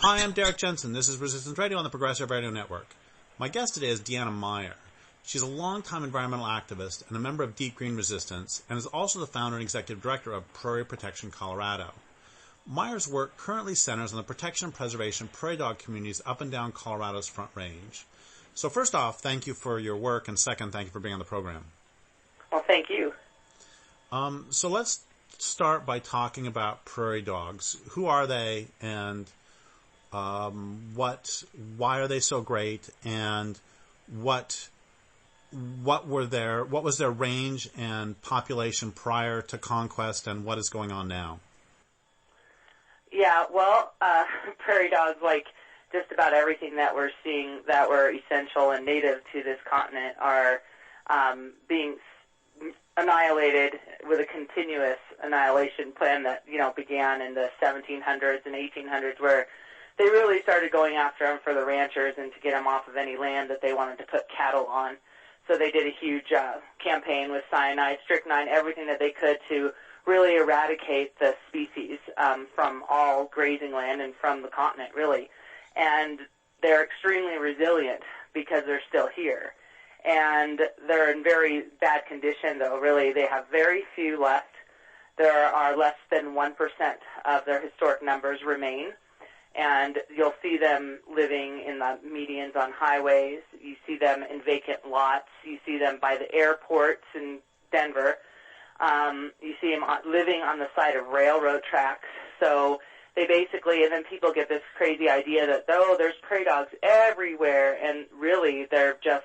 Hi, I'm Derrick Jensen. This is Resistance Radio on the Progressive Radio Network. My guest today is Deanna Meyer. She's a longtime environmental activist and a member of Deep Green Resistance, and is also the founder and executive director of Prairie Protection Colorado. Meyer's work currently centers on the protection and preservation of prairie dog communities up and down Colorado's Front Range. So first off, thank you for your work, and second, thank you for being on the program. Well, thank you. So let's start by talking about prairie dogs. Who are they, and why are they so great, and what was their range and population prior to conquest, and what is going on now? Yeah, well, prairie dogs, like just about everything that we're seeing that were essential and native to this continent, are being annihilated with a continuous annihilation plan that, began in the 1700s and 1800s, where they really started going after them for the ranchers and to get them off of any land that they wanted to put cattle on. So they did a huge campaign with cyanide, strychnine, everything that they could to really eradicate the species from all grazing land and from the continent, really. And they're extremely resilient because they're still here. And they're in very bad condition, though, really. They have very few left. There are less than 1% of their historic numbers remain. And you'll see them living in the medians on highways. You see them in vacant lots. You see them by the airports in Denver. You see them living on the side of railroad tracks. So they basically, and then people get this crazy idea that, there's prairie dogs everywhere, and really they've just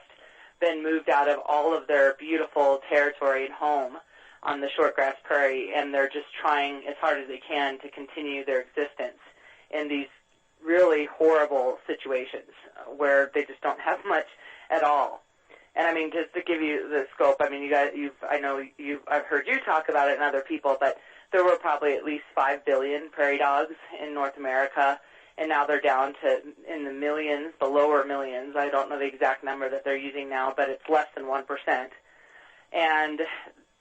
been moved out of all of their beautiful territory and home on the shortgrass prairie, and they're just trying as hard as they can to continue their existence in these really horrible situations where they just don't have much at all. And I mean, just to give you the scope, I mean, I've heard you talk about it and other people, but there were probably at least 5 billion prairie dogs in North America, and now they're down to in the millions, the lower millions. I don't know the exact number that they're using now, but it's less than 1%. And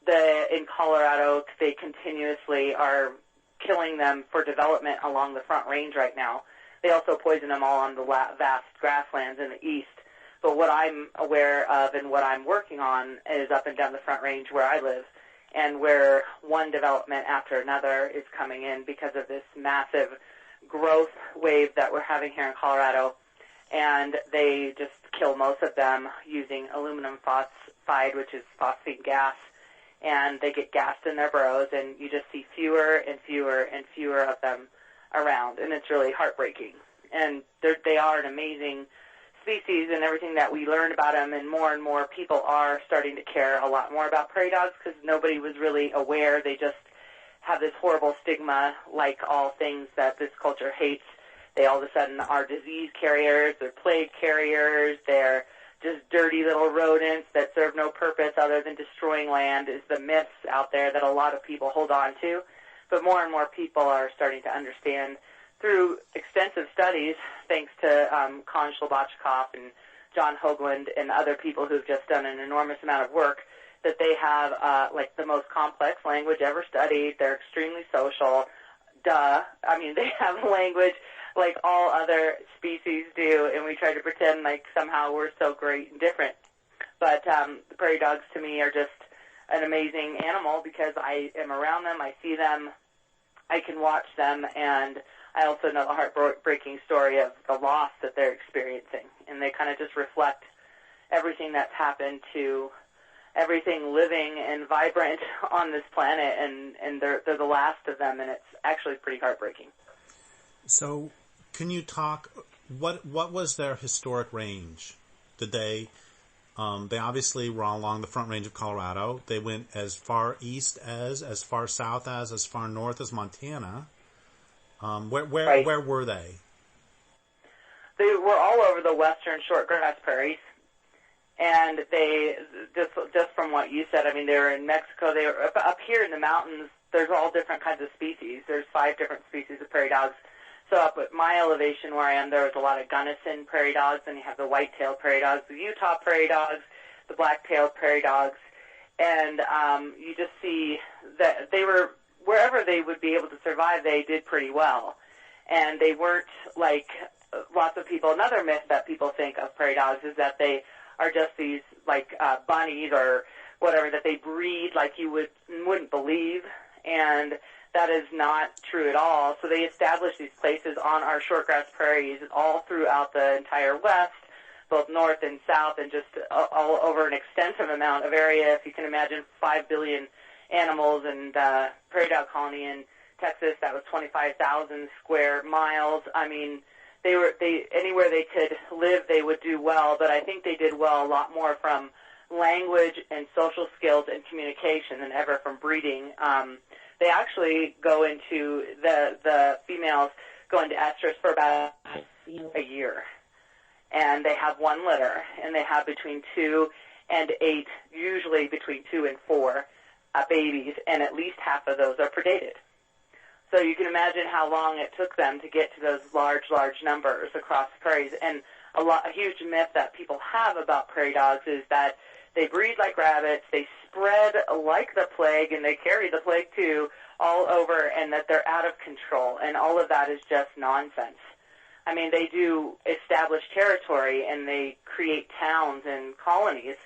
in Colorado, they continuously are killing them for development along the Front Range right now. They also poison them all on the vast grasslands in the east. But what I'm aware of and what I'm working on is up and down the Front Range where I live, and where one development after another is coming in because of this massive growth wave that we're having here in Colorado. And they just kill most of them using aluminum phosphide, which is phosphine gas, and they get gassed in their burrows, and you just see fewer and fewer and fewer of them around, and it's really heartbreaking. And they are an amazing species, and everything that we learn about them, and more people are starting to care a lot more about prairie dogs because nobody was really aware. They just have this horrible stigma, like all things that this culture hates. They all of a sudden are disease carriers, they're plague carriers, they're just dirty little rodents that serve no purpose other than destroying land, is the myths out there that a lot of people hold on to. But more and more people are starting to understand through extensive studies, thanks to Kon Slobodchikov and John Hoagland and other people who've just done an enormous amount of work, that they have like the most complex language ever studied. They're extremely social. Duh. I mean, they have language like all other species do, and we try to pretend like somehow we're so great and different. But the prairie dogs, to me, are just an amazing animal because I am around them, I see them, I can watch them, and I also know the heartbreaking story of the loss that they're experiencing. And they kind of just reflect everything that's happened to everything living and vibrant on this planet, and they're the last of them, and it's actually pretty heartbreaking. So can you talk, what was their historic range? Did they obviously were along the Front Range of Colorado. They went as far east as far south as far north as Montana. Where were they? They were all over the western shortgrass prairies, and they just from what you said, I mean, they were in Mexico. They were up here in the mountains. There's all different kinds of species. There's 5 different species of prairie dogs. So up at my elevation where I am, there was a lot of Gunnison prairie dogs, and you have the white-tailed prairie dogs, the Utah prairie dogs, the black-tailed prairie dogs, and you just see that they were, wherever they would be able to survive, they did pretty well. and they weren't like lots of people. Another myth that people think of prairie dogs is that they are just these like bunnies or whatever, that they breed like you wouldn't believe, and that is not true at all. So they established these places on our shortgrass prairies all throughout the entire West, both north and south, and just all over an extensive amount of area. If you can imagine 5 billion animals, and prairie dog colony in Texas, that was 25,000 square miles. I mean, they anywhere they could live, they would do well, but I think they did well a lot more from language and social skills and communication than ever from breeding. They actually go into, the females go into estrus for about a year. And they have one litter, and they have between 2 and 8, usually between 2 and 4 babies, and at least half of those are predated. So you can imagine how long it took them to get to those large numbers across the prairies. And a huge myth that people have about prairie dogs is that they breed like rabbits, they spread like the plague, and they carry the plague too all over, and that they're out of control. And all of that is just nonsense. I mean, they do establish territory, and they create towns and colonies,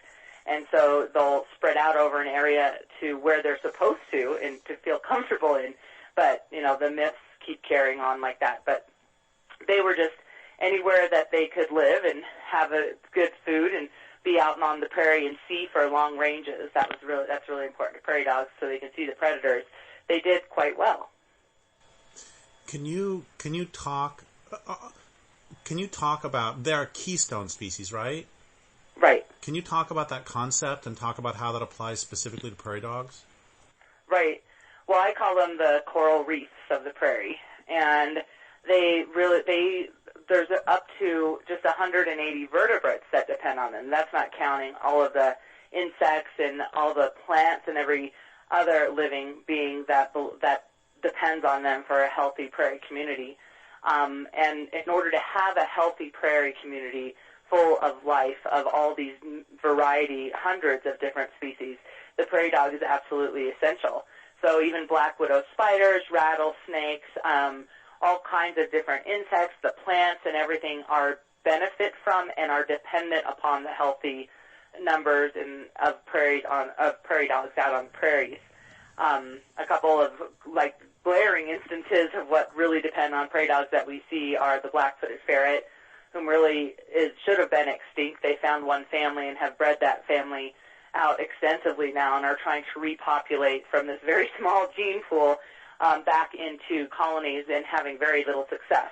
and so they'll spread out over an area to where they're supposed to and to feel comfortable in. But, you know, the myths keep carrying on like that. But they were just anywhere that they could live and have a good food and be out on the prairie and see for long ranges. That's really important to prairie dogs, so they can see the predators. They did quite well. Can you talk about, there are keystone species, right? Right. Can you talk about that concept and talk about how that applies specifically to prairie dogs? Right. Well, I call them the coral reefs of the prairie, and there's up to just 180 vertebrates that depend on them. That's not counting all of the insects and all the plants and every other living being that depends on them for a healthy prairie community. And in order to have a healthy prairie community full of life, of all these variety, hundreds of different species, the prairie dog is absolutely essential. So even black widow spiders, rattlesnakes, all kinds of different insects, the plants and everything are benefit from and are dependent upon the healthy numbers of prairie dogs out on prairies. A couple of like glaring instances of what really depend on prairie dogs that we see are the black-footed ferret, whom really should have been extinct. They found one family and have bred that family out extensively now and are trying to repopulate from this very small gene pool back into colonies and having very little success.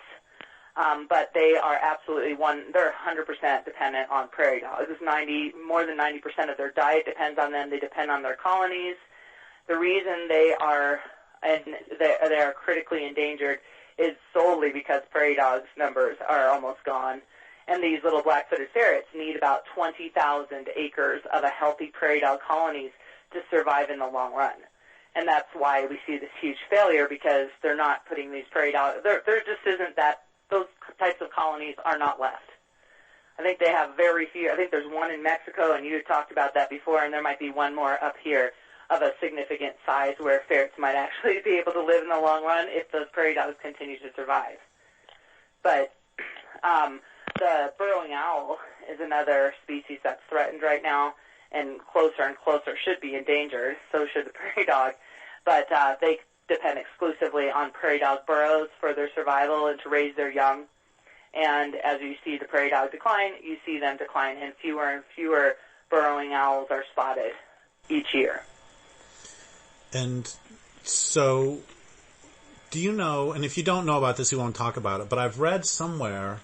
But they are absolutely they're 100% dependent on prairie dogs. More than 90% of their diet depends on them. They depend on their colonies. The reason they are critically endangered is solely because prairie dogs' numbers are almost gone. And these little black-footed ferrets need about 20,000 acres of a healthy prairie dog colonies to survive in the long run. And that's why we see this huge failure, because they're not putting these prairie dogs, there just isn't that, those types of colonies are not left. I think they have very few. I think there's one in Mexico, and you had talked about that before, and there might be one more up here of a significant size where ferrets might actually be able to live in the long run if those prairie dogs continue to survive. But the burrowing owl is another species that's threatened right now, and closer should be endangered. So should the prairie dog. But they depend exclusively on prairie dog burrows for their survival and to raise their young. And as you see the prairie dog decline, you see them decline, and fewer burrowing owls are spotted each year. And so, do you know, and if you don't know about this, you won't talk about it, but I've read somewhere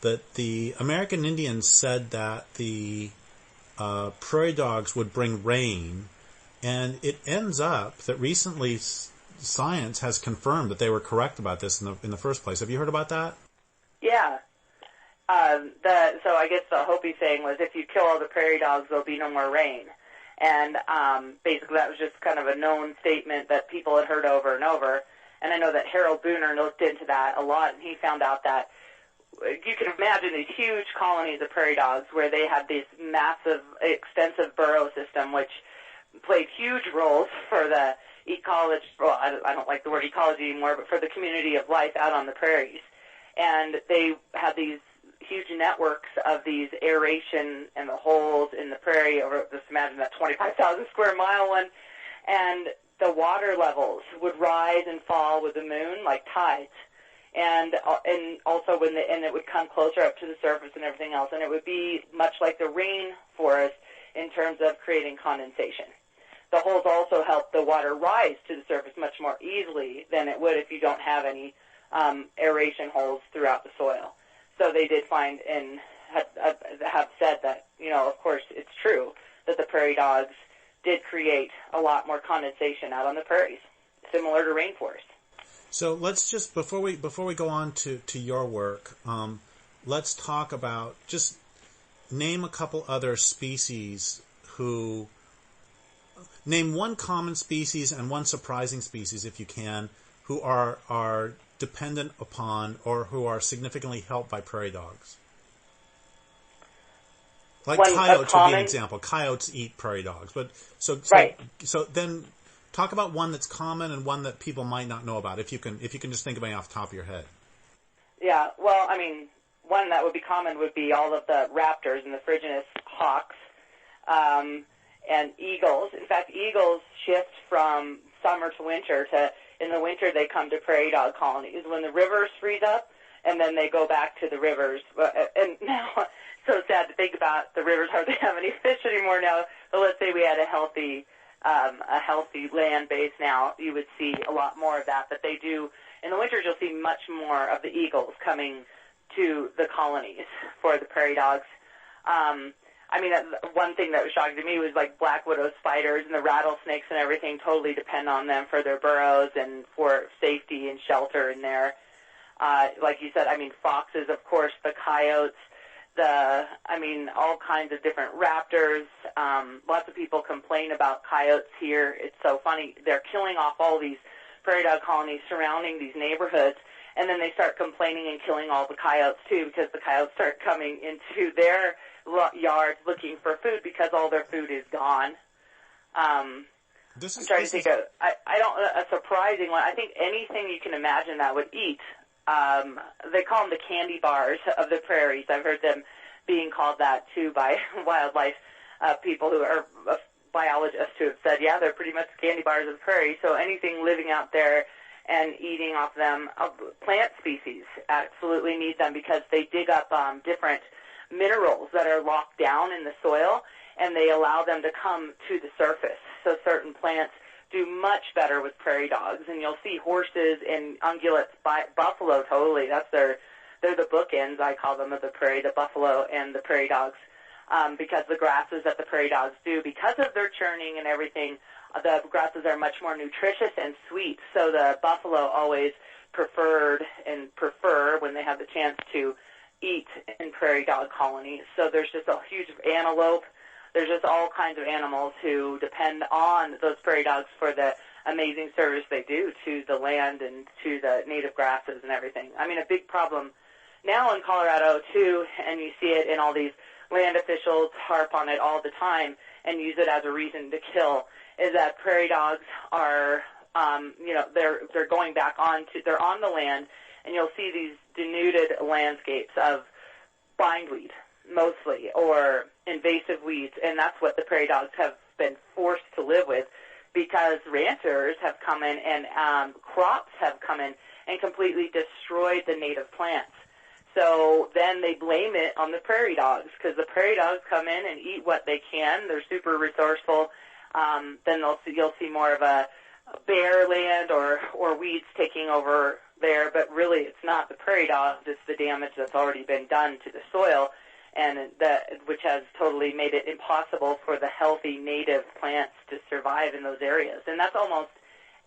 that the American Indians said that the prairie dogs would bring rain, and it ends up that recently science has confirmed that they were correct about this in the first place. Have you heard about that? Yeah. So I guess the Hopi saying was, if you kill all the prairie dogs, there'll be no more rain. And basically that was just kind of a known statement that people had heard over and over. And I know that Harold Booner looked into that a lot, and he found out that you can imagine these huge colonies of prairie dogs where they had this massive, extensive burrow system, which played huge roles for the ecology, well, I don't like the word ecology anymore, but for the community of life out on the prairies. And they have these huge networks of these aeration and the holes in the prairie over, just imagine that 25,000 square mile one, and the water levels would rise and fall with the moon like tides. And also and it would come closer up to the surface and everything else, and it would be much like the rainforest in terms of creating condensation. The holes also help the water rise to the surface much more easily than it would if you don't have any aeration holes throughout the soil. So they did find and have said that, of course, it's true that the prairie dogs did create a lot more condensation out on the prairies, similar to rainforest. So let's just, before we go on to your work, let's talk about, just name a couple other species name one common species and one surprising species, if you can, who are dependent upon or who are significantly helped by prairie dogs. Like coyotes would be an example. Coyotes eat prairie dogs. But so then talk about one that's common and one that people might not know about, if you can just think about it off the top of your head. Yeah, well, I mean, one that would be common would be all of the raptors and the Phrygianus hawks, and eagles. In fact, eagles shift from summer to winter in the winter they come to prairie dog colonies when the rivers freeze up, and then they go back to the rivers. And now, so sad to think about, the rivers hardly have any fish anymore now. But let's say we had a healthy land base now, you would see a lot more of that. But they do, in the winters you'll see much more of the eagles coming to the colonies for the prairie dogs. I mean, one thing that was shocking to me was like black widow spiders and the rattlesnakes and everything totally depend on them for their burrows and for safety and shelter in there. Like you said, I mean, foxes, of course, the coyotes, all kinds of different raptors. Lots of people complain about coyotes here. It's so funny. They're killing off all these prairie dog colonies surrounding these neighborhoods, and then they start complaining and killing all the coyotes, too, because the coyotes start coming into their yards looking for food because all their food is gone. I'm trying to think of a surprising one. I think anything you can imagine that would eat. They call them the candy bars of the prairies. I've heard them being called that, too, by wildlife people who are biologists who have said, yeah, they're pretty much candy bars of the prairie. So anything living out there and eating off them, plant species absolutely need them because they dig up different minerals that are locked down in the soil, and they allow them to come to the surface. So certain plants do much better with prairie dogs, and you'll see horses and ungulates, buffalo totally. They're the bookends, I call them, of the prairie, the buffalo and the prairie dogs, because the grasses that the prairie dogs do, because of their churning and everything, the grasses are much more nutritious and sweet. So the buffalo always prefer when they have the chance to eat in prairie dog colonies. So there's just a huge antelope. There's just all kinds of animals who depend on those prairie dogs for the amazing service they do to the land and to the native grasses and everything. I mean, a big problem now in Colorado, too, and you see it in all these land officials harp on it all the time and use it as a reason to kill, is that prairie dogs are, they're going back they're on the land, and you'll see these denuded landscapes of bindweed, mostly, or invasive weeds, and that's what the prairie dogs have been forced to live with because ranchers have come in and crops have come in and completely destroyed the native plants. So then they blame it on the prairie dogs because the prairie dogs come in and eat what they can. They're super resourceful. Then you'll see more of a bare land or weeds taking over there, but really it's not the prairie dogs, it's the damage that's already been done to the soil, and which has totally made it impossible for the healthy native plants to survive in those areas. And that's almost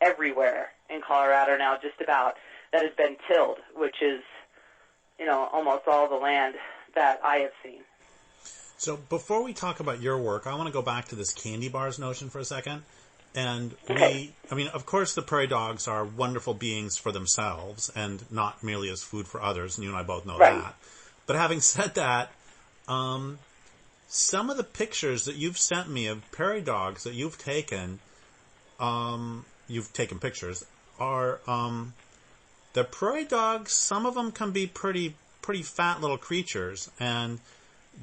everywhere in Colorado now, just about, that has been tilled, which is, almost all the land that I have seen. So before we talk about your work, I want to go back to this candy bars notion for a second. And of course the prairie dogs are wonderful beings for themselves and not merely as food for others, and you and I both know that. But having said that, some of the pictures that you've sent me of prairie dogs that you've taken, you've taken pictures, are the prairie dogs. Some of them can be pretty fat little creatures, and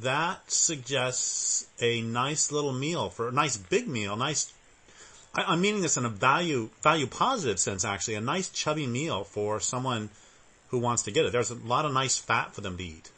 that suggests a nice little meal for a nice big meal. I'm meaning this in a value positive sense, actually. A nice chubby meal for someone who wants to get it. There's a lot of nice fat for them to eat.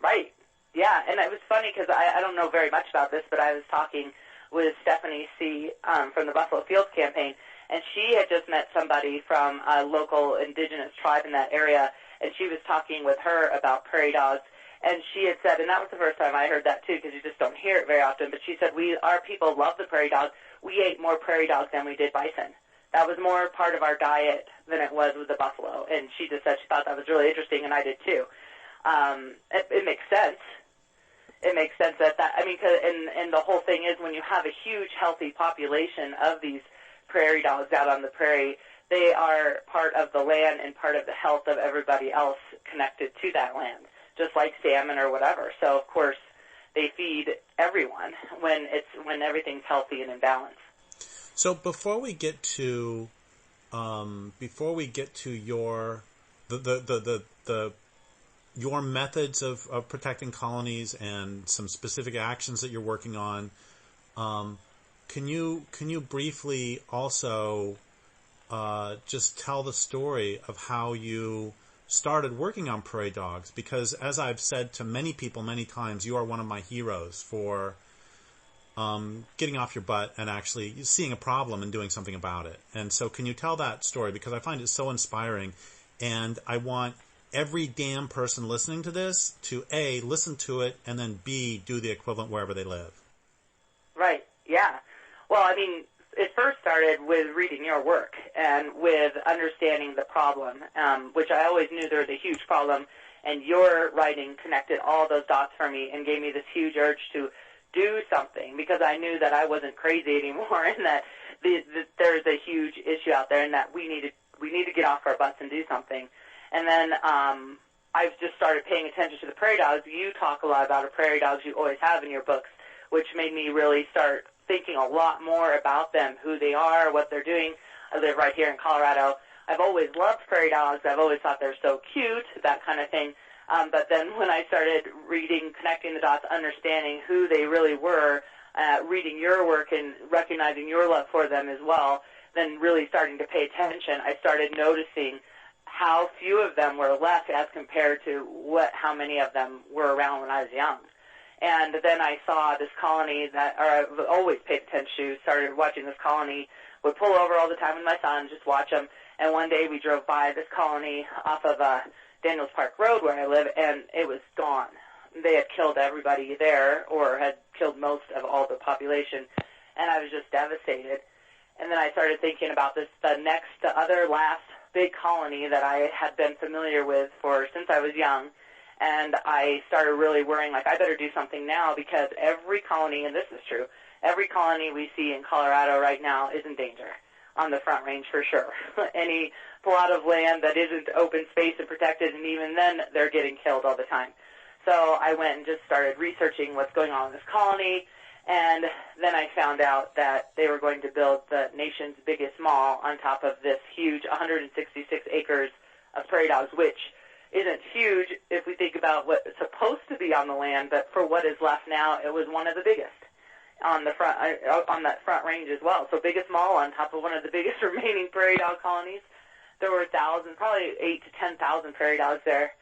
Right. Yeah, and it was funny because I don't know very much about this, but I was talking with Stephanie C. From the Buffalo Fields campaign, and she had just met somebody from a local indigenous tribe in that area, and she was talking with her about prairie dogs, and she had said, and that was the first time I heard that too, because you just don't hear it very often, but she said, our people love the prairie dog. We ate more prairie dogs than we did bison. That was more part of our diet than it was with the buffalo, and she just said she thought that was really interesting, and I did too. It makes sense. It makes sense and the whole thing is when you have a huge, healthy population of these prairie dogs out on the prairie, they are part of the land and part of the health of everybody else connected to that land, just like salmon or whatever. So, of course, they feed everyone when everything's healthy and in balance. So before we get to your methods of protecting colonies and some specific actions that you're working on, can you briefly also just tell the story of how you started working on prairie dogs? Because as I've said to many people many times, you are one of my heroes for getting off your butt and actually seeing a problem and doing something about it. And so can you tell that story? Because I find it so inspiring, and I want every damn person listening to this to A, listen to it, and then B, do the equivalent wherever they live. Right, yeah. Well, I mean, it first started with reading your work and with understanding the problem, which I always knew there was a huge problem, and your writing connected all those dots for me and gave me this huge urge to do something, because I knew that I wasn't crazy anymore and that there's a huge issue out there and that we need to get off our butts and do something. And then I've just started paying attention to the prairie dogs. You talk a lot about the prairie dogs, you always have in your books, which made me really start thinking a lot more about them, who they are, what they're doing. I live right here in Colorado. I've always loved prairie dogs. I've always thought they're so cute, that kind of thing. But then when I started reading, connecting the dots, understanding who they really were, reading your work and recognizing your love for them as well, then really starting to pay attention, I started noticing how few of them were left as compared to how many of them were around when I was young. And then I saw this colony I've always paid attention to, started watching this colony, would pull over all the time with my son, just watch them. And one day we drove by this colony off of Daniels Park Road where I live, and it was gone. They had killed everybody there, or had killed most of all the population, and I was just devastated. And then I started thinking about the other last big colony that I had been familiar with since I was young, and I started really worrying, I better do something now, because every colony, and this is true, every colony we see in Colorado right now is in danger on the Front Range for sure. Any plot of land that isn't open space and protected, and even then they're getting killed all the time. So I went and just started researching what's going on in this colony, and then I found out that they were going to build the nation's biggest mall on top of this huge 166 acres of prairie dogs, which isn't huge if we think about what's supposed to be on the land, but for what is left now, it was one of the biggest on that Front Range as well. So biggest mall on top of one of the biggest remaining prairie dog colonies. There were thousands, probably 8,000 to 10,000 prairie dogs there.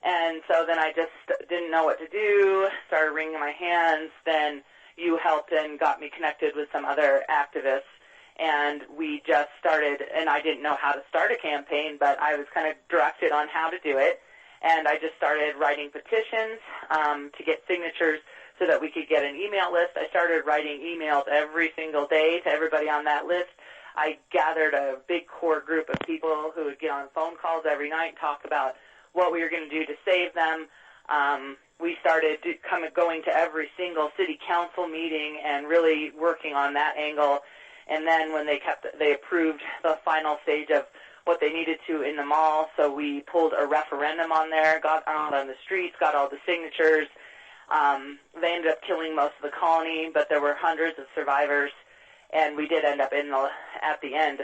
And so then I just didn't know what to do, started wringing my hands. Then you helped and got me connected with some other activists, and we just started, and I didn't know how to start a campaign, but I was kind of directed on how to do it, and I just started writing petitions to get signatures so that we could get an email list. I started writing emails every single day to everybody on that list. I gathered a big core group of people who would get on phone calls every night and talk about what we were going to do to save them. We started going to every single city council meeting and really working on that angle. And then when they approved the final stage of what they needed to in the mall, so we pulled a referendum on there, got out on the streets, got all the signatures. They ended up killing most of the colony, but there were hundreds of survivors, and we did end up in the at the end,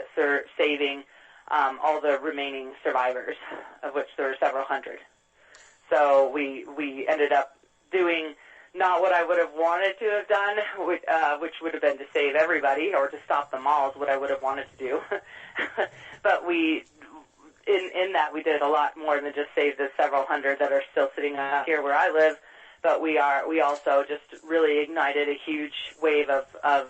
saving all the remaining survivors, of which there were several hundred. So we ended up doing not what I would have wanted to have done, which would have been to save everybody or to stop them all is what I would have wanted to do. But in that we did a lot more than just save the several hundred that are still sitting out here where I live. But we also just really ignited a huge wave of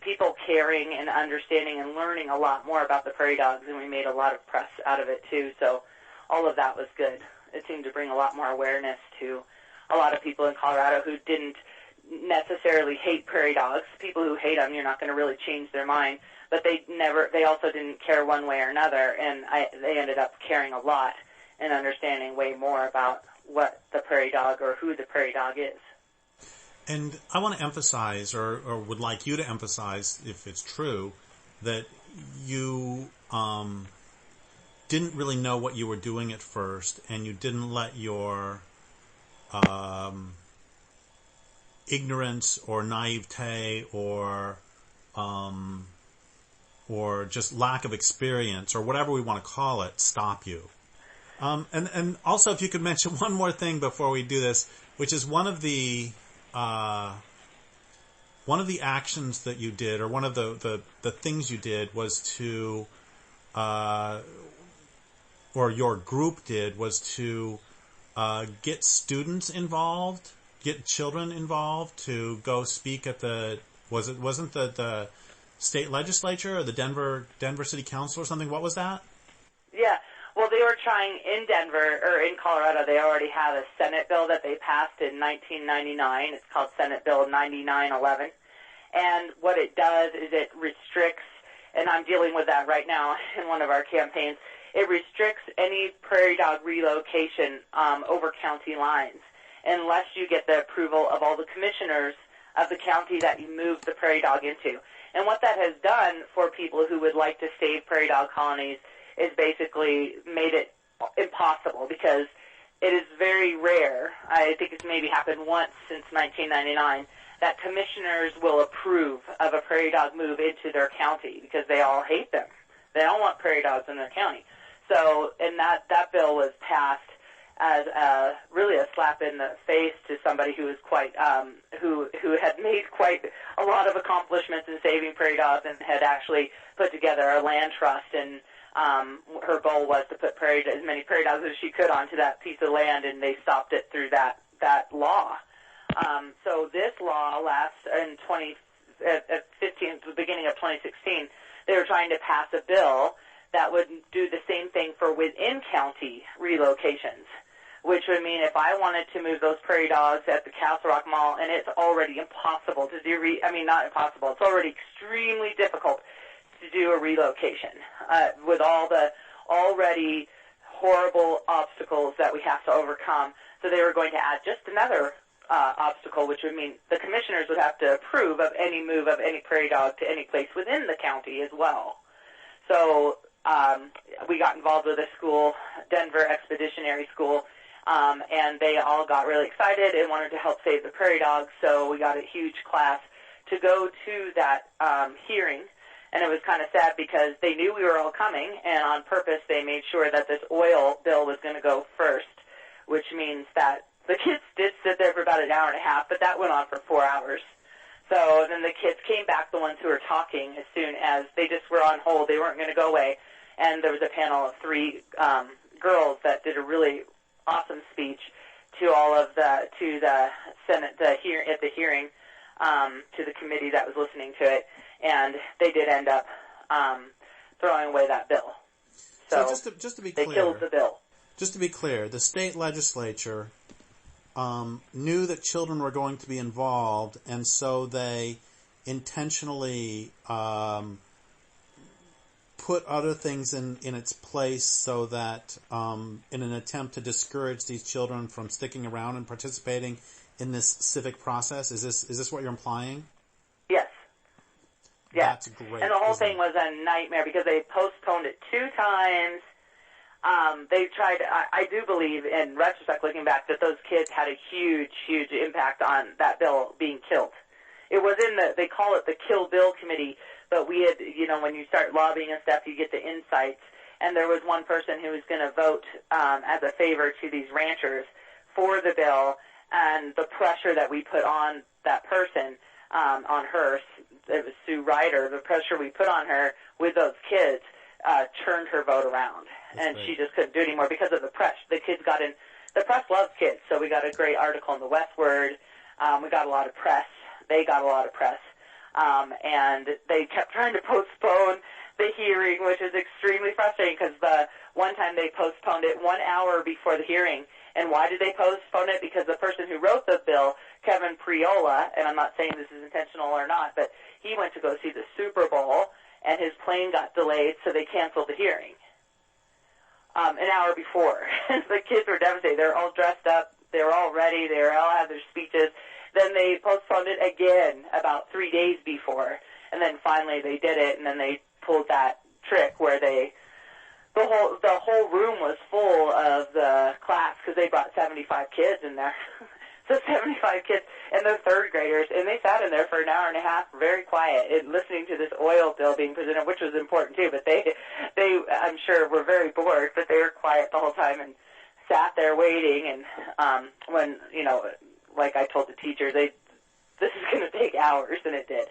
people caring and understanding and learning a lot more about the prairie dogs, and we made a lot of press out of it too. So all of that was good. It seemed to bring a lot more awareness to a lot of people in Colorado who didn't necessarily hate prairie dogs. People who hate them, you're not going to really change their mind, but they also didn't care one way or another, and they ended up caring a lot and understanding way more about what the prairie dog or who the prairie dog is. And I want to emphasize, or would like you to emphasize, if it's true, that you didn't really know what you were doing at first, and you didn't let your ignorance or naivete or just lack of experience or whatever we want to call it stop you. And also, if you could mention one more thing before we do this, which is one of the actions that you did, or one of the things you did was to, or your group did, was to get students involved, get children involved to go speak at wasn't the state legislature or the Denver City Council or something? What was that? Yeah. Well, they were trying in Denver, or in Colorado, they already have a Senate bill that they passed in 1999. It's called Senate Bill 9911. And what it does is it restricts, and I'm dealing with that right now in one of our campaigns, it restricts any prairie dog relocation over county lines unless you get the approval of all the commissioners of the county that you move the prairie dog into. And what that has done for people who would like to save prairie dog colonies is basically made it impossible, because it is very rare, I think it's maybe happened once since 1999, that commissioners will approve of a prairie dog move into their county, because they all hate them. They don't want prairie dogs in their county. So, and that bill was passed as really a slap in the face to somebody who was quite, who had made quite a lot of accomplishments in saving prairie dogs and had actually put together a land trust, and her goal was to put as many prairie dogs as she could onto that piece of land, and they stopped it through that law. So this law in the beginning of 2016, they were trying to pass a bill that would do the same thing for within county relocations, which would mean if I wanted to move those prairie dogs at the Castle Rock Mall, and it's already impossible to do, not impossible, it's already extremely difficult to do a relocation with all the already horrible obstacles that we have to overcome. So they were going to add just another obstacle, which would mean the commissioners would have to approve of any move of any prairie dog to any place within the county as well. So we got involved with a school, Denver Expeditionary School, and they all got really excited and wanted to help save the prairie dogs. So we got a huge class to go to that hearing. And it was kind of sad because they knew we were all coming, and on purpose they made sure that this oil bill was going to go first, which means that the kids did sit there for about an hour and a half, but that went on for 4 hours. So then the kids came back, the ones who were talking, as soon as they just were on hold. They weren't going to go away. And there was a panel of 3 girls that did a really awesome speech to the Senate at the hearing, to the committee that was listening to it. And they did end up throwing away that bill. So just to be clear, they killed the bill. Just to be clear, the state legislature knew that children were going to be involved, and so they intentionally put other things in its place so that in an attempt to discourage these children from sticking around and participating in this civic process. Is this what you're implying? Yes. Yeah. That's great. And the whole thing was a nightmare because they postponed it 2 times. They tried, I do believe, in retrospect, looking back, that those kids had a huge, huge impact on that bill being killed. It was they call it the Kill Bill Committee, But we had, when you start lobbying and stuff, you get the insights. And there was one person who was going to vote as a favor to these ranchers for the bill, and the pressure that we put on that person, on her, it was Sue Ryder, the pressure we put on her with those kids turned her vote around. And she just couldn't do it anymore because of the press. The kids got in. The press loves kids, so we got a great article in the Westword. We got a lot of press. They got a lot of press. And they kept trying to postpone the hearing, which is extremely frustrating because the one time they postponed it 1 hour before the hearing. And why did they postpone it? Because the person who wrote the bill, Kevin Priola, and I'm not saying this is intentional or not, but he went to go see the Super Bowl, and his plane got delayed, so they canceled the hearing an hour before. The kids were devastated. They were all dressed up. They were all ready. They all had their speeches. Then they postponed it again about 3 days before, and then finally they did it, and then they pulled that trick where the whole room was full of the class because they brought 75 kids in there. So 75 kids, and they're third graders, and they sat in there for an hour and a half, very quiet, listening to this oil bill being presented, which was important too. But they, I'm sure, were very bored, but they were quiet the whole time and sat there waiting. And when like I told the teacher, this is going to take hours, and it did.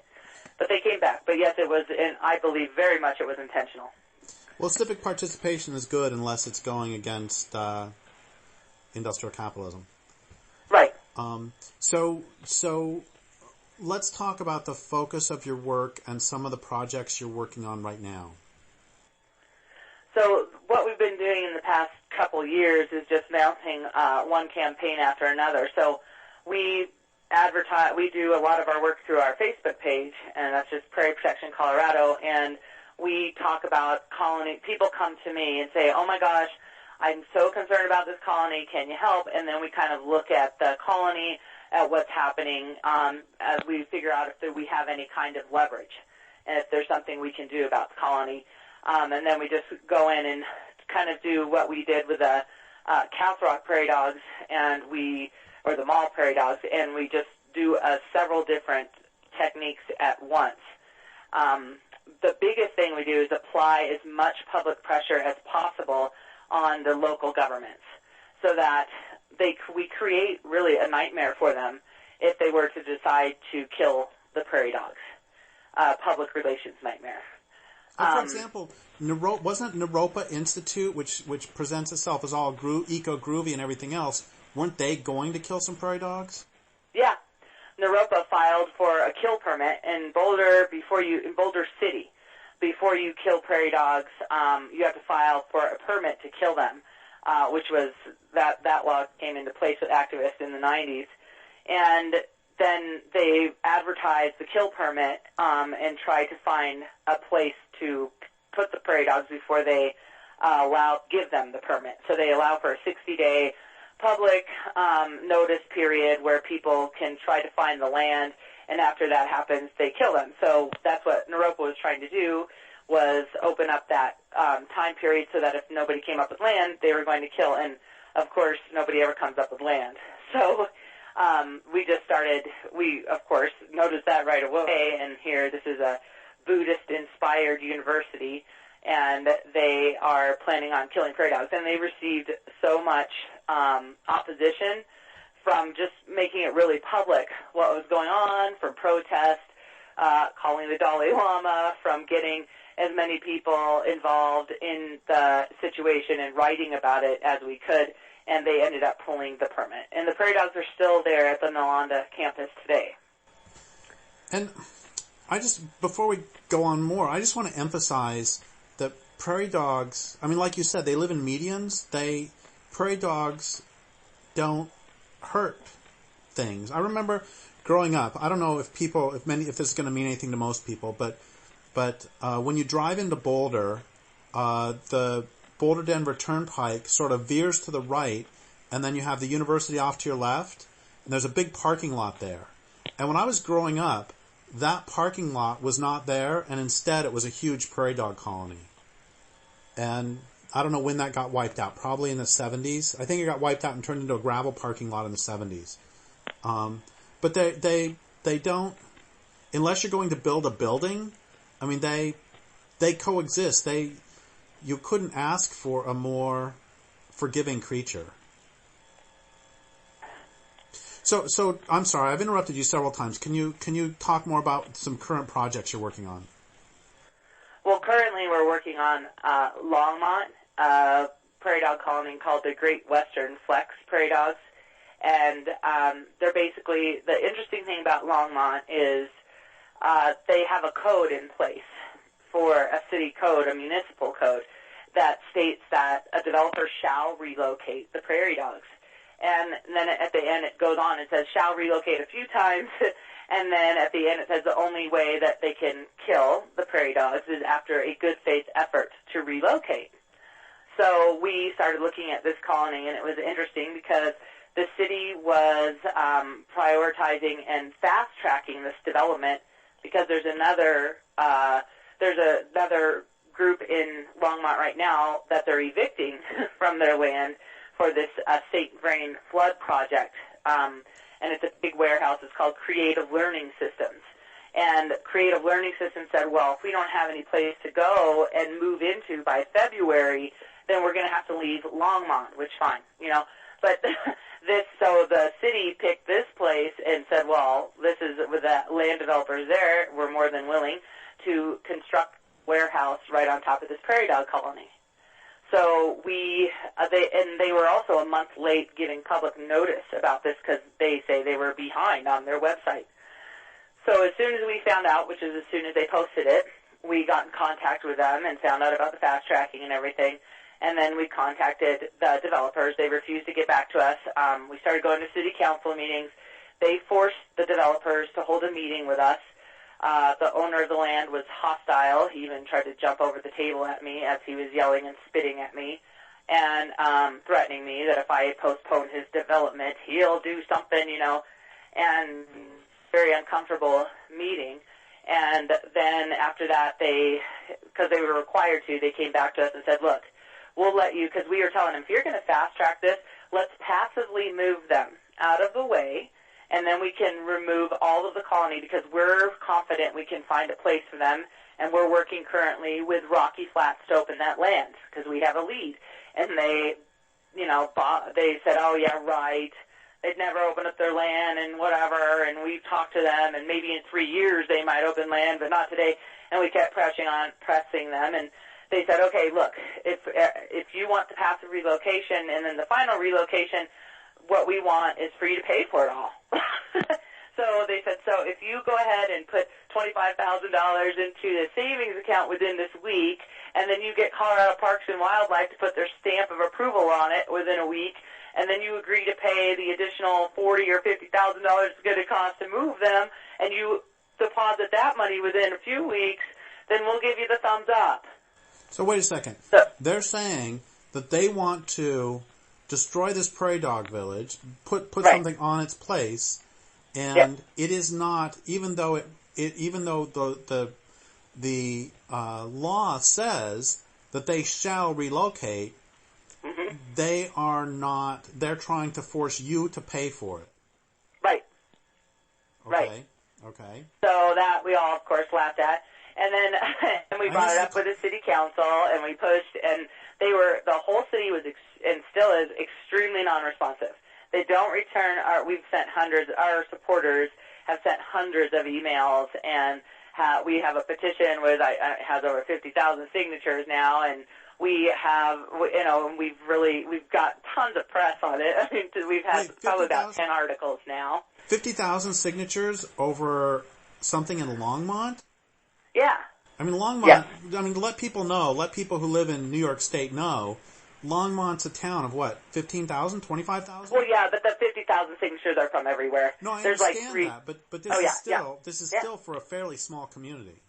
But they came back. But yes, it was, and I believe very much it was intentional. Well, civic participation is good unless it's going against industrial capitalism. Right. So let's talk about the focus of your work and some of the projects you're working on right now. So what we've been doing in the past couple years is just mounting one campaign after another. So we do a lot of our work through our Facebook page, and that's just Prairie Protection Colorado, and we talk about colony. People come to me and say, oh my gosh, I'm so concerned about this colony, can you help? And then we kind of look at the colony, at what's happening, as we figure out if we have any kind of leverage, and if there's something we can do about the colony. And then we just go in and kind of do what we did with the Castle Rock Prairie Dogs, or the Mall Prairie Dogs, and we just do several different techniques at once. The biggest thing we do is apply as much public pressure as possible on the local governments so that we create really a nightmare for them if they were to decide to kill the prairie dogs. Public relations nightmare. For example, wasn't Naropa Institute, which presents itself as all eco-groovy and everything else, weren't they going to kill some prairie dogs? Yeah. Naropa filed for a kill permit in Boulder City. Before you kill prairie dogs, you have to file for a permit to kill them, which was that law came into place with activists in the 90s. And then they advertised the kill permit and tried to find a place to put the prairie dogs before they give them the permit. So they allow for a 60-day public notice period where people can try to find the land, and after that happens, they kill them. So that's what Naropa was trying to do, was open up that time period so that if nobody came up with land, they were going to kill. And, of course, nobody ever comes up with land. So we, of course, noticed that right away, and here this is a Buddhist-inspired university, and they are planning on killing prairie dogs. And they received so much opposition from just making it really public what was going on, from protest, calling the Dalai Lama, from getting as many people involved in the situation and writing about it as we could, and they ended up pulling the permit. And the prairie dogs are still there at the Nalanda campus today. And before we go on more, I just want to emphasize that prairie dogs, I mean, like you said, they live in medians. Prairie dogs don't hurt things. I remember growing up, I don't know if this is going to mean anything to most people, but when you drive into Boulder, the Boulder-Denver Turnpike sort of veers to the right, and then you have the university off to your left, and there's a big parking lot there. And when I was growing up, that parking lot was not there, and instead it was a huge prairie dog colony. And I don't know when that got wiped out, probably in the 70s. I think it got wiped out and turned into a gravel parking lot in the 70s. But they don't, unless you're going to build a building, I mean, they coexist. You couldn't ask for a more forgiving creature. So I'm sorry, I've interrupted you several times. Can you talk more about some current projects you're working on? Well, currently we're working on Longmont, prairie dog colony called the Great Western Flex Prairie Dogs. And they're basically, the interesting thing about Longmont is they have a code in place for a city code, a municipal code, that states that a developer shall relocate the prairie dogs. And then at the end it goes on and says shall relocate a few times, and then at the end it says the only way that they can kill the prairie dogs is after a good faith effort to relocate. So we started looking at this colony, and it was interesting because the city was prioritizing and fast-tracking this development because there's another group in Longmont right now that they're evicting from their land for this state drain flood project. And it's a big warehouse. It's called Creative Learning Systems. And Creative Learning Systems said, well, if we don't have any place to go and move into by February, then we're going to have to leave Longmont, which fine, But so the city picked this place and said, well, this is with the land developers there, we're more than willing to construct a warehouse right on top of this prairie dog colony. So they were also a month late giving public notice about this because they say they were behind on their website. So as soon as we found out, which is as soon as they posted it, we got in contact with them and found out about the fast tracking and everything. And then we contacted the developers. They refused to get back to us. We started going to city council meetings. They forced the developers to hold a meeting with us. The owner of the land was hostile. He even tried to jump over the table at me as he was yelling and spitting at me and threatening me that if I postpone his development, he'll do something, and very uncomfortable meeting. And then after that, because they were required to, they came back to us and said, look, we'll let you, because we were telling them, if you're going to fast-track this, let's passively move them out of the way, and then we can remove all of the colony because we're confident we can find a place for them, and we're working currently with Rocky Flats to open that land because we have a lead. And they, they said, oh, yeah, right. They'd never open up their land and whatever, and we've talked to them, and maybe in 3 years they might open land, but not today. And we kept pressing them, and they said, okay, look, if you want the passive relocation and then the final relocation, what we want is for you to pay for it all. So they said, so if you go ahead and put $25,000 into the savings account within this week, and then you get Colorado Parks and Wildlife to put their stamp of approval on it within a week, and then you agree to pay the additional $40,000 or $50,000 it's going to cost to move them, and you deposit that money within a few weeks, then we'll give you the thumbs up. So wait a second. They're saying that they want to destroy this prairie dog village, put right. something on its place, and it is not. Even though the law says that they shall relocate, mm-hmm. they are not. They're trying to force you to pay for it. Right. Okay. Right. Okay. So that we all, of course, laughed at. And then and we brought it up with the city council, and we pushed, and the whole city was, and still is, extremely non-responsive. They don't return we've sent hundreds, our supporters have sent hundreds of emails, and we have a petition with, it has over 50,000 signatures now, and we have, we've got tons of press on it. I mean, we've had probably about 10 articles now. 50,000 signatures over something in Longmont? Yeah. I mean, Longmont, yeah. I mean, let people who live in New York State know, Longmont's a town of what, 15,000, 25,000? Well, yeah, but the 50,000 signatures are from everywhere. No, I There's understand like that, but this is still for a fairly small community.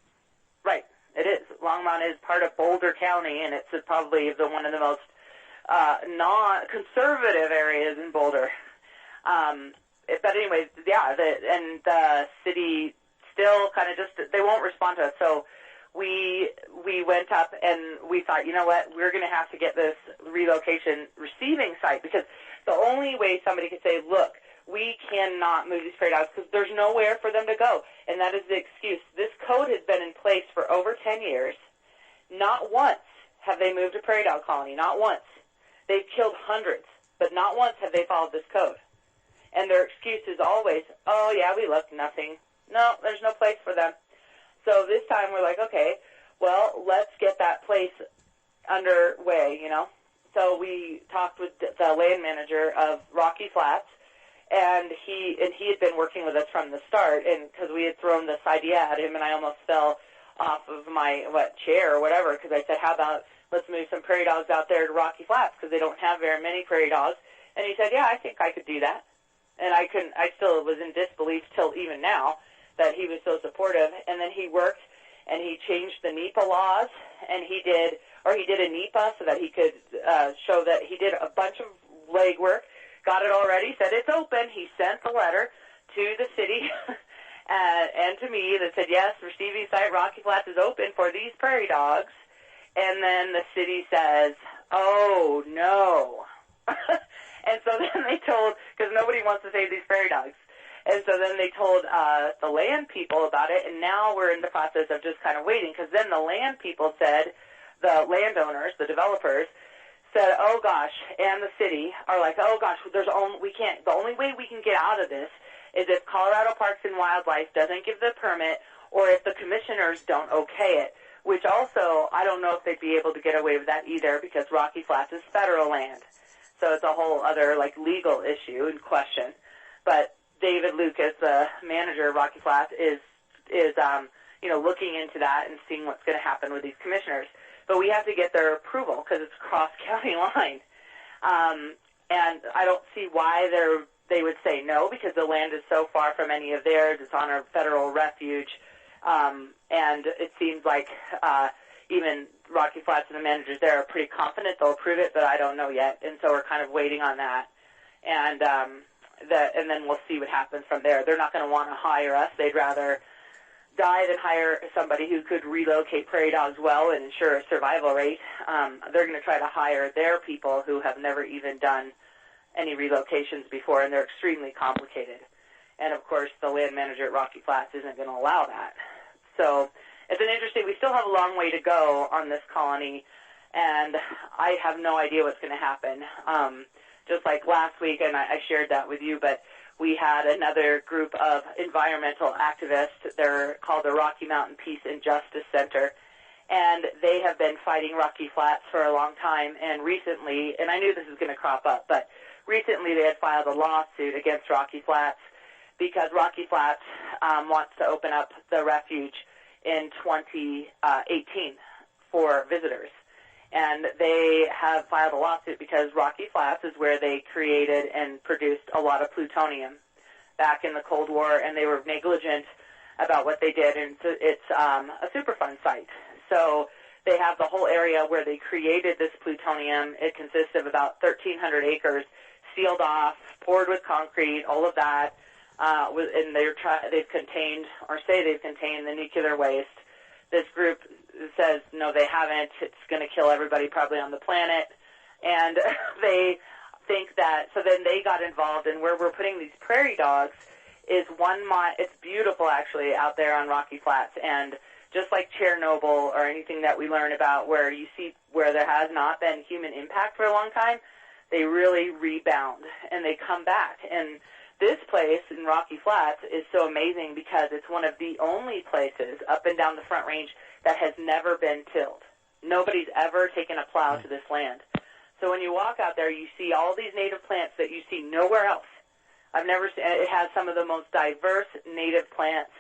Right, it is. Longmont is part of Boulder County, and it's probably one of the most non-conservative areas in Boulder. But anyways, yeah, the city still kind of they won't respond to us. So we went up and we thought, you know what, we're going to have to get this relocation receiving site, because the only way somebody could say, look, we cannot move these prairie dogs because there's nowhere for them to go. And that is the excuse. This code has been in place for over 10 years. Not once have they moved a prairie dog colony, not once. They've killed hundreds, but not once have they followed this code. And their excuse is always, oh, yeah, we looked, nothing. No, there's no place for them. So this time we're like, okay, well, let's get that place underway, you know. So we talked with the land manager of Rocky Flats, and he had been working with us from the start, and because we had thrown this idea at him, and I almost fell off of my chair or whatever, because I said, how about let's move some prairie dogs out there to Rocky Flats because they don't have very many prairie dogs. And he said, yeah, I think I could do that. And I still was in disbelief till even now that he was so supportive. And then he worked and he changed the NEPA laws, and he did a NEPA so that he could show that he did a bunch of legwork, got it all ready, said it's open. He sent the letter to the city and to me that said, yes, receiving site Rocky Flats is open for these prairie dogs. And then the city says, oh, no. And so then they told, because nobody wants to save these prairie dogs. And so then they told the land people about it, and now we're in the process of just kind of waiting, because then the land people said, the landowners, the developers, said, oh, gosh, and the city are like, oh, gosh, the only way we can get out of this is if Colorado Parks and Wildlife doesn't give the permit or if the commissioners don't okay it, which also I don't know if they'd be able to get away with that either because Rocky Flats is federal land. So it's a whole other, legal issue in question. But David Lucas, the manager of Rocky Flats, is looking into that and seeing what's going to happen with these commissioners. But we have to get their approval because it's cross-county line. And I don't see why they would say no because the land is so far from any of theirs. It's on a federal refuge. And it seems like even Rocky Flats and the managers there are pretty confident they'll approve it, but I don't know yet. And so we're kind of waiting on that. And then we'll see what happens from there. They're not going to want to hire us. They'd rather die than hire somebody who could relocate prairie dogs well and ensure a survival rate. They're going to try to hire their people who have never even done any relocations before, and they're extremely complicated. And, of course, the land manager at Rocky Flats isn't going to allow that. So it's an interesting – we still have a long way to go on this colony, and I have no idea what's going to happen. Just like last week, and I shared that with you, but we had another group of environmental activists. They're called the Rocky Mountain Peace and Justice Center, and they have been fighting Rocky Flats for a long time. And recently – and I knew this was going to crop up, but recently they had filed a lawsuit against Rocky Flats because Rocky Flats wants to open up the refuge in 2018 for visitors. And they have filed a lawsuit because Rocky Flats is where they created and produced a lot of plutonium back in the Cold War, and they were negligent about what they did, and it's a Superfund site. So they have the whole area where they created this plutonium. It consists of about 1,300 acres, sealed off, poured with concrete, all of that. And they've contained the nuclear waste. This group says, no, they haven't. It's going to kill everybody probably on the planet. And they think that, so then they got involved in where we're putting these prairie dogs is 1 mile. It's beautiful, actually, out there on Rocky Flats. And just like Chernobyl or anything that we learn about where you see where there has not been human impact for a long time, they really rebound and they come back. And this place in Rocky Flats is so amazing because it's one of the only places up and down the Front Range that has never been tilled. Nobody's ever taken a plow to this land. So when you walk out there, you see all these native plants that you see nowhere else. I've never seen. It has some of the most diverse native plants.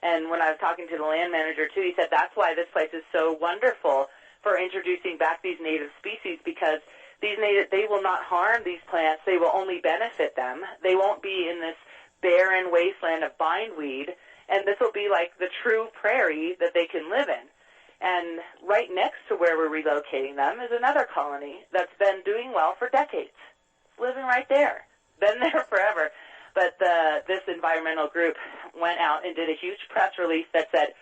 And when I was talking to the land manager, too, he said that's why this place is so wonderful for introducing back these native species because they will not harm these plants. They will only benefit them. They won't be in this barren wasteland of bindweed, and this will be like the true prairie that they can live in. And right next to where we're relocating them is another colony that's been doing well for decades. It's living right there. Been there forever. But this environmental group went out and did a huge press release that said,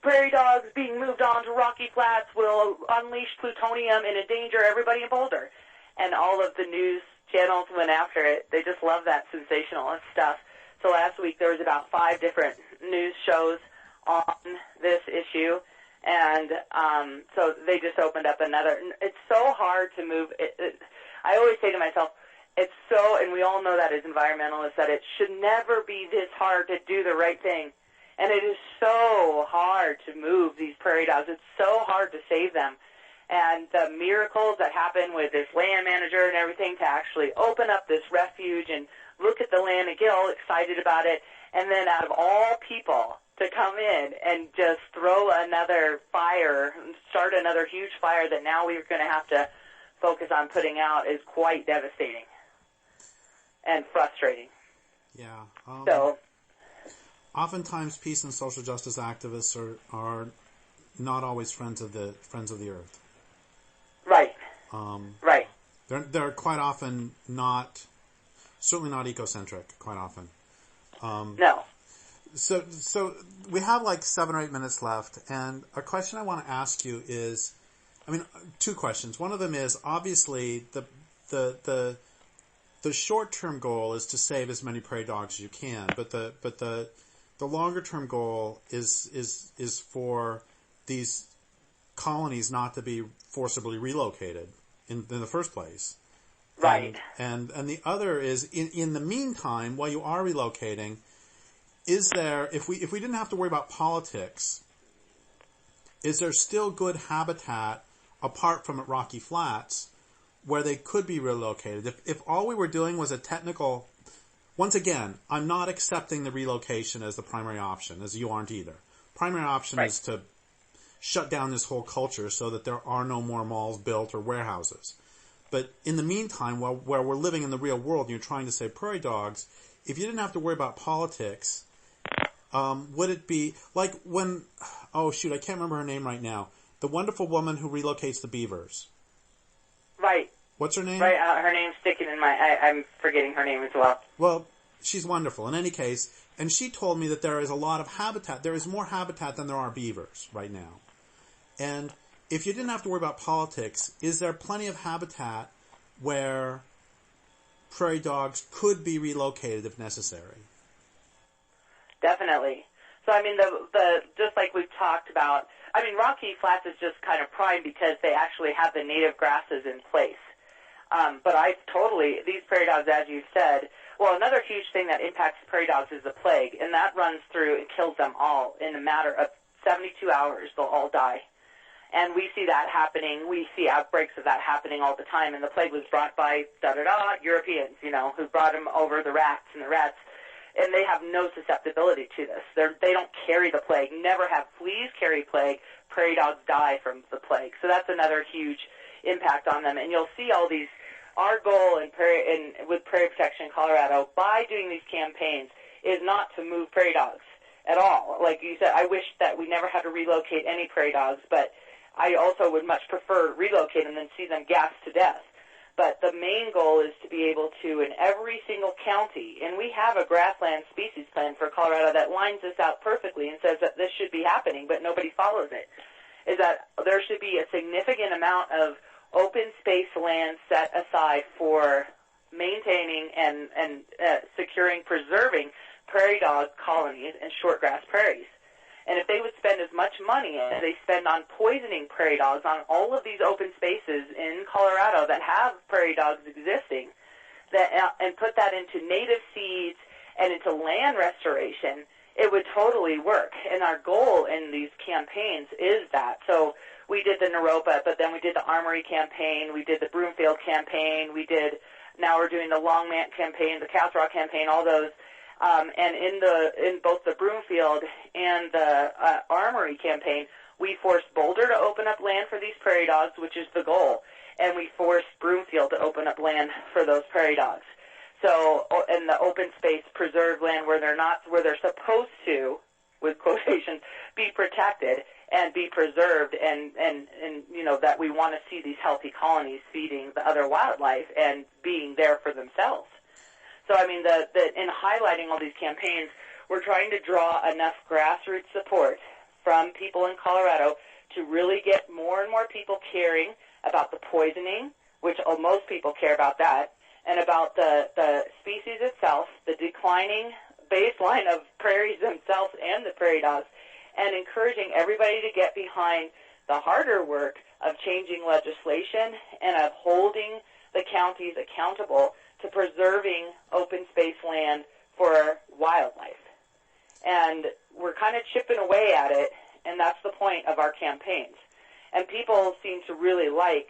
prairie dogs being moved on to Rocky Flats will unleash plutonium and endanger everybody in Boulder. And all of the news channels went after it. They just love that sensationalist stuff. So last week there was about 5 different news shows on this issue, and so they just opened up another. It's so hard to move. I always say to myself, it's so, and we all know that as environmentalists, that it should never be this hard to do the right thing. And it is so hard to move these prairie dogs. It's so hard to save them. And the miracles that happen with this land manager and everything to actually open up this refuge and look at the land and get all excited about it, and then out of all people to come in and just throw another fire, start another huge fire that now we're going to have to focus on putting out is quite devastating and frustrating. Yeah. So, oftentimes, peace and social justice activists are not always friends of the earth. Right. Right. They're quite often certainly not ecocentric. Quite often. No. So we have like 7 or 8 minutes left, and a question I want to ask you is, 2 questions. One of them is obviously the short-term goal is to save as many prairie dogs as you can, but the longer-term goal is for these colonies not to be forcibly relocated in the first place. Right. And the other is in the meantime, while you are relocating, is there, if we didn't have to worry about politics, is there still good habitat apart from at Rocky Flats where they could be relocated? If all we were doing was a technical, once again, I'm not accepting the relocation as the primary option, as you aren't either. Primary option is to shut down this whole culture so that there are no more malls built or warehouses. But in the meantime, where we're living in the real world and you're trying to save prairie dogs, if you didn't have to worry about politics, would it be like when, I can't remember her name right now, the wonderful woman who relocates the beavers. Right. What's her name? Right, her name's sticking in I'm forgetting her name as well. Well, she's wonderful. In any case, and she told me that there is a lot of habitat. There is more habitat than there are beavers right now. And if you didn't have to worry about politics, is there plenty of habitat where prairie dogs could be relocated if necessary? Definitely. So, the just like we've talked about, Rocky Flats is just kind of prime because they actually have the native grasses in place. But these prairie dogs, as you said, well, another huge thing that impacts prairie dogs is the plague, and that runs through and kills them all in a matter of 72 hours. They'll all die. And we see that happening. We see outbreaks of that happening all the time. And the plague was brought by Europeans, who brought them over, the rats. And they have no susceptibility to this. They don't carry the plague. Never have fleas carry plague. Prairie dogs die from the plague. So that's another huge impact on them. And you'll see all these. Our goal with Prairie Protection Colorado, by doing these campaigns, is not to move prairie dogs at all. Like you said, I wish that we never had to relocate any prairie dogs, but I also would much prefer relocate them than see them gassed to death. But the main goal is to be able to, in every single county, and we have a grassland species plan for Colorado that lines this out perfectly and says that this should be happening, but nobody follows it, is that there should be a significant amount of open space land set aside for maintaining and securing, preserving prairie dog colonies and shortgrass prairies. And if they would spend as much money as they spend on poisoning prairie dogs on all of these open spaces in Colorado that have prairie dogs existing, and put that into native seeds and into land restoration, it would totally work. And our goal in these campaigns is that. So we did the Naropa, but then we did the Armory campaign, we did the Broomfield campaign, now we're doing the Longmont campaign, the Castle Rock campaign, all those. And in both the Broomfield and the Armory campaign, we forced Boulder to open up land for these prairie dogs, which is the goal, and we forced Broomfield to open up land for those prairie dogs. So, in the open space, preserved land where they're supposed to, with quotations, be protected and be preserved, and that we want to see these healthy colonies feeding the other wildlife and being there for themselves. So, in highlighting all these campaigns, we're trying to draw enough grassroots support from people in Colorado to really get more and more people caring about the poisoning, which most people care about that, and about the species itself, the declining baseline of prairies themselves and the prairie dogs, and encouraging everybody to get behind the harder work of changing legislation and of holding the counties accountable to preserving open space land for wildlife. And we're kind of chipping away at it, and that's the point of our campaigns. And people seem to really like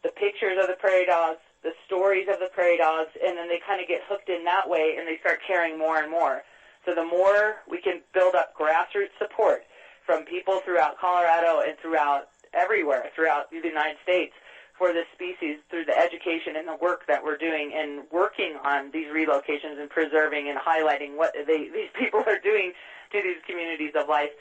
the pictures of the prairie dogs, the stories of the prairie dogs, and then they kind of get hooked in that way, and they start caring more and more. So the more we can build up grassroots support from people throughout Colorado and throughout everywhere, throughout the United States, for this species through the education and the work that we're doing and working on these relocations and preserving and highlighting what these people are doing to these communities of life,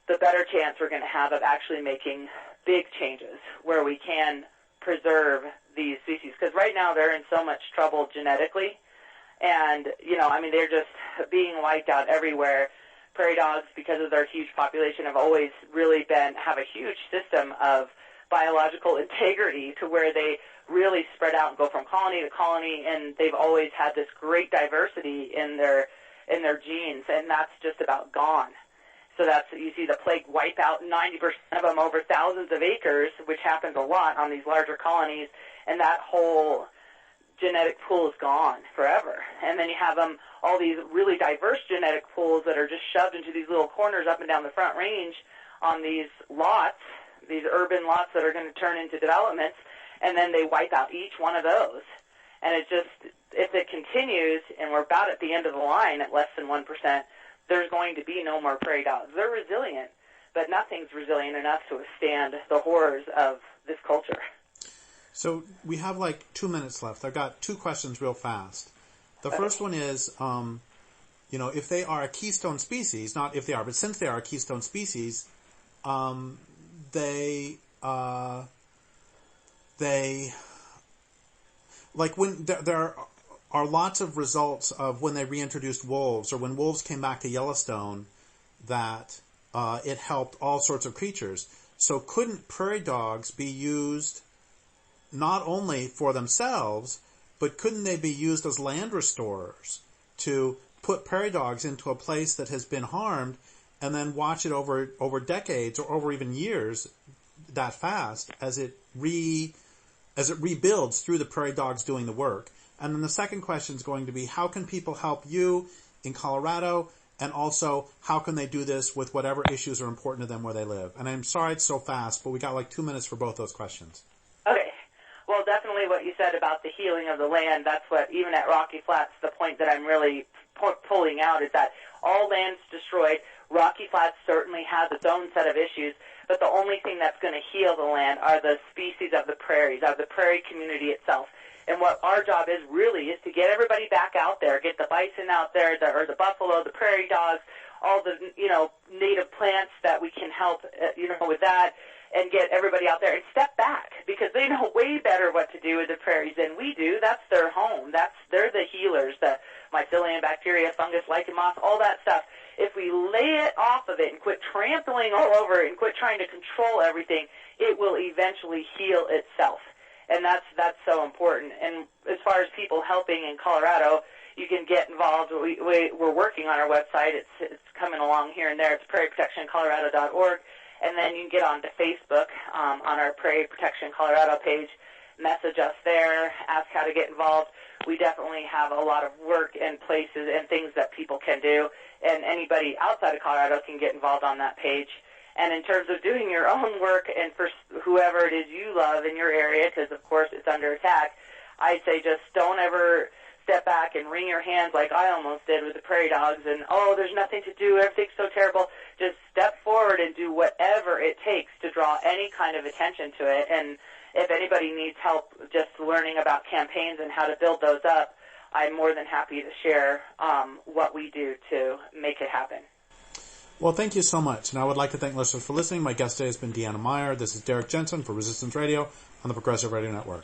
the better chance we're going to have of actually making big changes where we can preserve these species. Because right now they're in so much trouble genetically, and, they're just being wiped out everywhere. Prairie dogs, because of their huge population, have always really have a huge system of biological integrity to where they really spread out and go from colony to colony, and they've always had this great diversity in their genes, and that's just about gone. So you see the plague wipe out 90% of them over thousands of acres, which happens a lot on these larger colonies, and that whole genetic pool is gone forever. And then you have all these really diverse genetic pools that are just shoved into these little corners up and down the Front Range on these lots, these urban lots that are going to turn into developments, and then they wipe out each one of those. And if it continues, and we're about at the end of the line at less than 1%, there's going to be no more prairie dogs. They're resilient, but nothing's resilient enough to withstand the horrors of this culture. So we have 2 minutes left. I've got two questions real fast. The first one is, if they are a keystone species, not if they are, but since they are a keystone species, when there are lots of results of when they reintroduced wolves or when wolves came back to Yellowstone that it helped all sorts of creatures. So couldn't prairie dogs be used not only for themselves, but couldn't they be used as land restorers to put prairie dogs into a place that has been harmed and then watch it over decades or over even years that fast as it rebuilds through the prairie dogs doing the work? And then the second question is going to be, how can people help you in Colorado, and also how can they do this with whatever issues are important to them where they live? And I'm sorry it's so fast, but we got 2 minutes for both those questions. Okay. Well, definitely what you said about the healing of the land, that's what, even at Rocky Flats, the point that I'm really pulling out is that all land's destroyed. Rocky Flats certainly has its own set of issues, but the only thing that's going to heal the land are the species of the prairies, of the prairie community itself. And what our job is really is to get everybody back out there, get the bison out there, or the buffalo, the prairie dogs, all the, native plants that we can help, with that, and get everybody out there and step back, because they know way better what to do with the prairies than we do. That's their home. They're the healers, the mycelium, bacteria, fungus, lichen moss, all that stuff. If we lay it off of it and quit trampling all over it and quit trying to control everything, it will eventually heal itself. And that's so important. And as far as people helping in Colorado, you can get involved. We're working on our website. It's coming along here and there. It's prairieprotectioncolorado.org. And then you can get onto Facebook on our Prairie Protection Colorado page, message us there, ask how to get involved. We definitely have a lot of work and places and things that people can do, and anybody outside of Colorado can get involved on that page. And in terms of doing your own work, and for whoever it is you love in your area, because, of course, it's under attack, I say just don't ever step back and wring your hands like I almost did with the prairie dogs and, there's nothing to do, everything's so terrible. Just step forward and do whatever it takes to draw any kind of attention to it. And if anybody needs help just learning about campaigns and how to build those up, I'm more than happy to share what we do to make it happen. Well, thank you so much. And I would like to thank listeners for listening. My guest today has been Deanna Meyer. This is Derrick Jensen for Resistance Radio on the Progressive Radio Network.